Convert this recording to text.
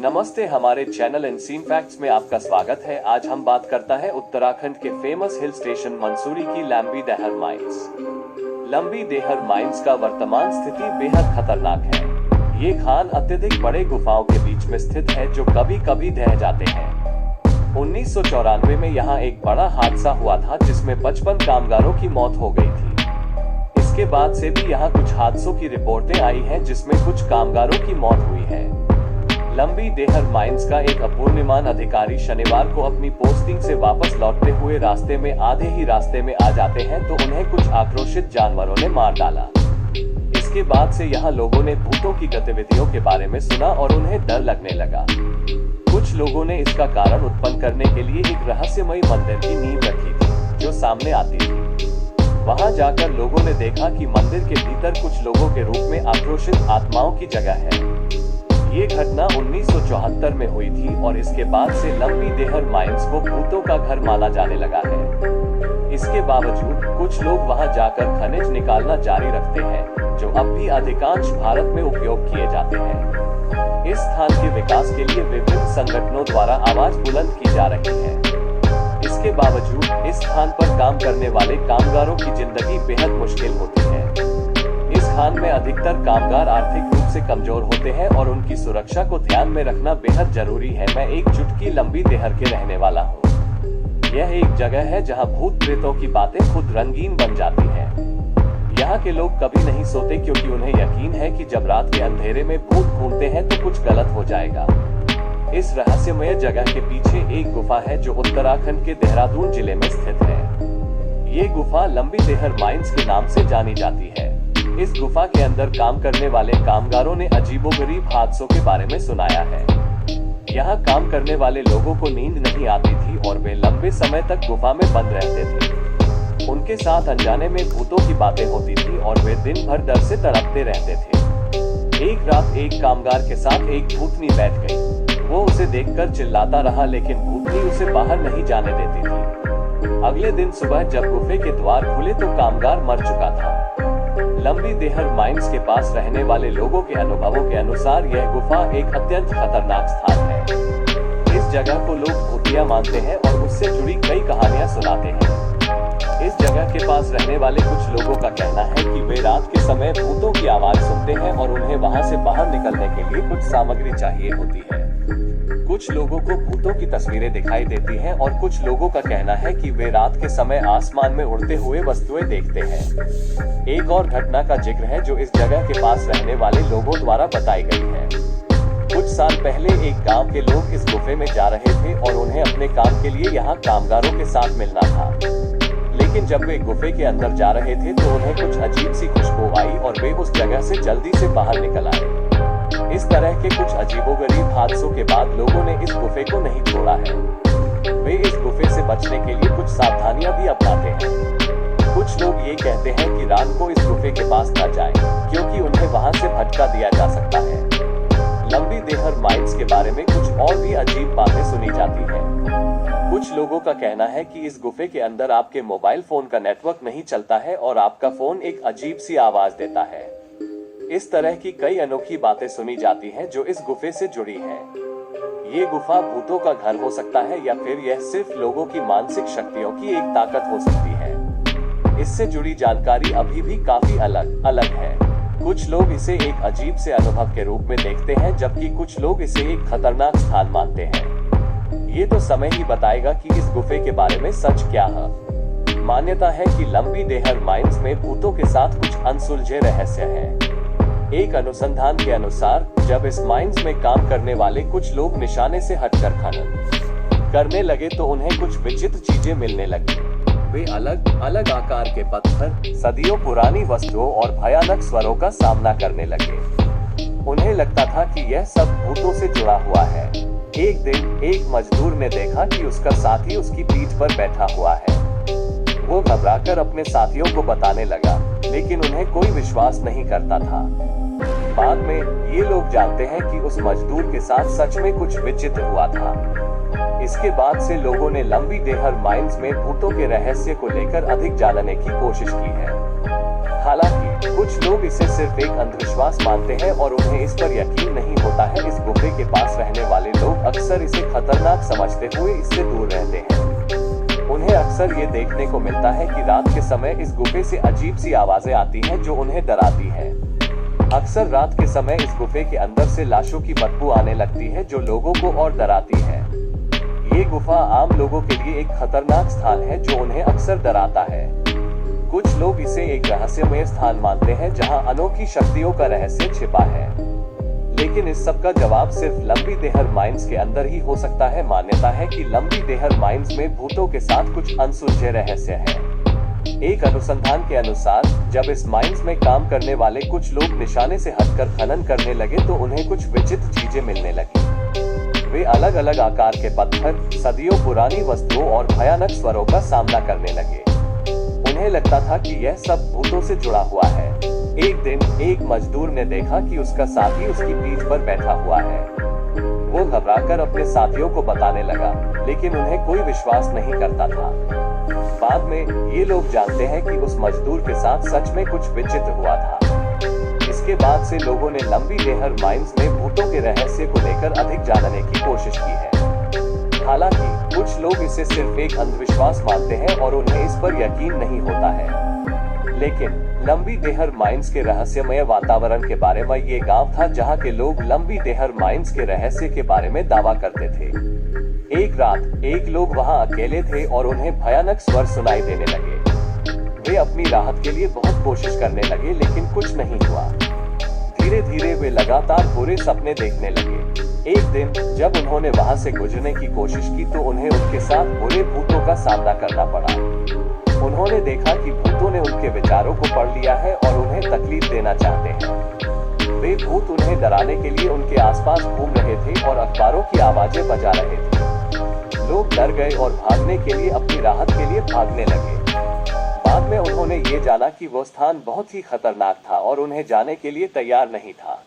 नमस्ते, हमारे channel in scene facts में आपका स्वागत है। आज हम बात करता है उत्तराखंड के फेमस हिल स्टेशन मंसूरी की लंबी देहर माइंस। लंबी देहर माइंस का वर्तमान स्थिति बेहद खतरनाक है। ये खान अत्यधिक बड़े गुफाओं के बीच में स्थित है जो कभी कभी ढह जाते हैं। 1994 में यहाँ एक बड़ा हादसा हुआ था जिसमें 55 कामगारों की मौत हो गई थी। इसके बाद से भी यहाँ कुछ हादसों की रिपोर्टें आई हैं जिसमें कुछ कामगारों की मौत हुई है। लंबी देहर माइंस का एक अपूर्णिमान अधिकारी शनिवार को अपनी पोस्टिंग से वापस लौटते हुए रास्ते में आधे ही रास्ते में आ जाते हैं तो उन्हें कुछ आक्रोशित जानवरों ने मार डाला। इसके बाद से यहाँ लोगों ने भूतों की गतिविधियों के बारे में सुना और उन्हें डर लगने लगा। कुछ लोगों ने इसका कारण उत्पन्न करने के लिए एक रहस्यमयी मंदिर की नींव रखी थी जो सामने आती थी। वहां जाकर लोगों ने देखा कि मंदिर के भीतर कुछ लोगों के रूप में आक्रोशित आत्माओं की जगह है। ये घटना 1974 में हुई थी और इसके बाद से लंबी देहर माइंस को भूतों का घर माना जाने लगा है। इसके बावजूद कुछ लोग वहां जाकर खनिज निकालना जारी रखते हैं जो अब भी अधिकांश भारत में उपयोग किए जाते हैं। इस स्थान के विकास के लिए विभिन्न संगठनों द्वारा आवाज बुलंद की जा रही है। इसके बावजूद इस स्थान पर काम करने वाले कामगारों की जिंदगी बेहद मुश्किल होती है। इस खान में अधिकतर कामगार आर्थिक रूप से कमजोर होते हैं और उनकी सुरक्षा को ध्यान में रखना बेहद जरूरी है। मैं एक चुटकी लंबी देहर के रहने वाला हूँ। यह एक जगह है जहाँ भूत प्रेतों की बातें खुद रंगीन बन जाती हैं। यहाँ के लोग कभी नहीं सोते क्योंकि उन्हें यकीन है कि जब रात के अंधेरे में भूत घूमते हैं तो कुछ गलत हो जाएगा। इस रहस्यमय जगह के पीछे एक गुफा है जो उत्तराखंड के देहरादून जिले में स्थित है। ये गुफा लंबी देहर माइंस के नाम से जानी जाती है। इस गुफा के अंदर काम करने वाले कामगारों ने अजीबोगरीब हादसों के बारे में सुनाया है। यहाँ काम करने वाले लोगों को नींद नहीं आती थी और वे लंबे समय तक गुफा में बंद रहते थे। उनके साथ अनजाने में भूतों की बातें होती थी और वे दिन भर डर से तड़पते रहते थे। एक रात एक कामगार के साथ एक भूतनी बैठ गई। वो उसे देखकर चिल्लाता रहा लेकिन भूतनी उसे बाहर नहीं जाने देती थी। अगले दिन सुबह जब गुफे के द्वार खुले तो कामगार मर चुका था। लंबी देहर माइंस के पास रहने वाले लोगों के अनुभवों के अनुसार यह गुफा एक अत्यंत खतरनाक स्थान है। इस जगह को लोग भूतिया मानते हैं और उससे जुड़ी कई कहानियां सुनाते हैं। इस जगह के पास रहने वाले कुछ लोगों का कहना है कि वे रात के समय भूतों की आवाज सुनते हैं और उन्हें वहां से बाहर निकलने के लिए कुछ सामग्री चाहिए होती है। कुछ लोगों को भूतों की तस्वीरें दिखाई देती हैं और कुछ लोगों का कहना है कि वे रात के समय आसमान में उड़ते हुए वस्तुएं देखते हैं। एक और घटना का जिक्र है जो इस जगह के पास रहने वाले लोगों द्वारा बताई गई है। कुछ साल पहले एक गांव के लोग इस गुफे में जा रहे थे और उन्हें अपने काम के लिए यहाँ कामगारों के साथ मिलना था। लेकिन जब वे गुफे के अंदर जा रहे थे तो उन्हें कुछ अजीब सी खुशबू आई और वे उस जगह से जल्दी से बाहर निकल आए। इस तरह के कुछ अजीबोगरीब हादसों के बाद लोगों ने इस गुफे को नहीं छोड़ा है। वे इस गुफे से बचने के लिए कुछ सावधानियां भी अपनाते हैं। कुछ लोग ये कहते हैं कि रात को इस गुफे के पास न जाएं, क्योंकि उन्हें वहां से भटका दिया जा सकता है। लंबी देहर माइंस के बारे में कुछ और भी अजीब बातें सुनी जाती हैं। कुछ लोगों का कहना है कि इस गुफे के अंदर आपके मोबाइल फोन का नेटवर्क नहीं चलता है और आपका फोन एक अजीब सी आवाज देता है। इस तरह की कई अनोखी बातें सुनी जाती हैं जो इस गुफे से जुड़ी हैं। ये गुफा भूतों का घर हो सकता है या फिर यह सिर्फ लोगों की मानसिक शक्तियों की एक ताकत हो सकती है। इससे जुड़ी जानकारी अभी भी काफी अलग है। कुछ लोग इसे एक अजीब से अनुभव के रूप में देखते हैं जबकि कुछ लोग इसे एक खतरनाक स्थान मानते हैं। ये तो समय ही बताएगा कि इस गुफे के बारे में सच क्या है। मान्यता है कि लंबी देहर माइंस में भूतों के साथ कुछ अनसुलझे रहस्य हैं। एक अनुसंधान के अनुसार जब इस माइंस में काम करने वाले कुछ लोग निशाने से हटकर खनन करने लगे तो उन्हें कुछ विचित्र चीजें मिलने लगी। वे अलग अलग आकार के पत्थर, सदियों पुरानी वस्तुओं और भयानक स्वरों का सामना करने लगे। उन्हें लगता था कि यह सब भूतों से जुड़ा हुआ है। एक दिन एक मजदूर ने देखा कि उसका साथी उसकी पीठ पर बैठा हुआ है। वो घबराकर अपने साथियों को बताने लगा, लेकिन उन्हें कोई विश्वास नहीं करता था। बाद में ये लोग जानते हैं कि उस मजदूर के साथ सच में कुछ विचित्र हुआ था। इसके बाद से लोगों ने लंबी देहर माइंस में भूतों के रहस्य को लेकर अधिक जानने की कोशिश की है। हालांकि कुछ लोग इसे सिर्फ एक अंधविश्वास मानते हैं और उन्हें इस पर यकीन नहीं होता है। इस गुफे के पास रहने वाले लोग अक्सर इसे खतरनाक समझते हुए इससे दूर रहते हैं। उन्हें अक्सर ये देखने को मिलता है कि रात के समय इस गुफे से अजीब सी आवाजें आती हैं जो उन्हें डराती हैं। अक्सर रात के समय इस गुफे के अंदर से लाशों की बदबू आने लगती है जो लोगों को और डराती है। ये गुफा आम लोगों के लिए एक खतरनाक स्थान है जो उन्हें अक्सर डराता है। कुछ लोग इसे एक रहस्यमय स्थान मानते हैं जहां अनोखी शक्तियों का रहस्य छिपा है। लेकिन इस सब का जवाब सिर्फ लंबी देहर माइंस के अंदर ही हो सकता है। मान्यता है कि लंबी देहर माइंस में भूतों के साथ कुछ अनसुलझे रहस्य हैं। एक अनुसंधान के अनुसार जब इस माइंस में काम करने वाले कुछ लोग निशाने से हटकर खनन करने लगे तो उन्हें कुछ विचित्र चीजें मिलने लगी। वे अलग अलग आकार के पत्थर, सदियों पुरानी वस्तुओं और भयानक स्वरों का सामना करने लगे। उन्हें लगता था कि यह सब भूतों से जुड़ा हुआ है। एक दिन एक मजदूर ने देखा कि उसका साथी उसकी पीठ पर बैठा हुआ है। वो घबराकर अपने साथियों को बताने लगा, लेकिन उन्हें कोई विश्वास नहीं करता था। बाद में ये लोग जानते हैं कि उस मजदूर के साथ सच में कुछ विचित्र हुआ था। इसके बाद से लोगों ने लंबी देहर माइंस में भूतों के रहस्य को लेकर अधिक जानने की कोशिश की है। हालांकि कुछ लोग इसे सिर्फ एक अंधविश्वास मानते हैं और उन्हें इस पर यकीन नहीं होता है। लेकिन लंबी देहर माइंस के रहस्यमय वातावरण के बारे में ये गांव था जहां के लोग लंबी देहर माइंस के रहस्य के बारे में दावा करते थे। एक रात एक लोग वहां अकेले थे और उन्हें भयानक स्वर सुनाई देने लगे। वे अपनी राहत के लिए बहुत कोशिश करने लगे लेकिन कुछ नहीं हुआ। धीरे धीरे वे लगातार बुरे सपने देखने लगे। एक दिन जब उन्होंने वहां से गुजरने की कोशिश की तो उन्हें उनके साथ बुरे भूतों का सामना करना पड़ा। उन्होंने देखा कि भूतों ने उनके विचारों को पढ़ लिया है और उन्हें तकलीफ देना चाहते हैं। वे भूत उन्हें डराने के लिए उनके आसपास घूम रहे थे और अखबारों की आवाजें बजा रहे थे। लोग डर गए और भागने के लिए अपनी राहत के लिए भागने लगे। बाद में उन्होंने ये जाना कि वो स्थान बहुत ही खतरनाक था और उन्हें जाने के लिए तैयार नहीं था।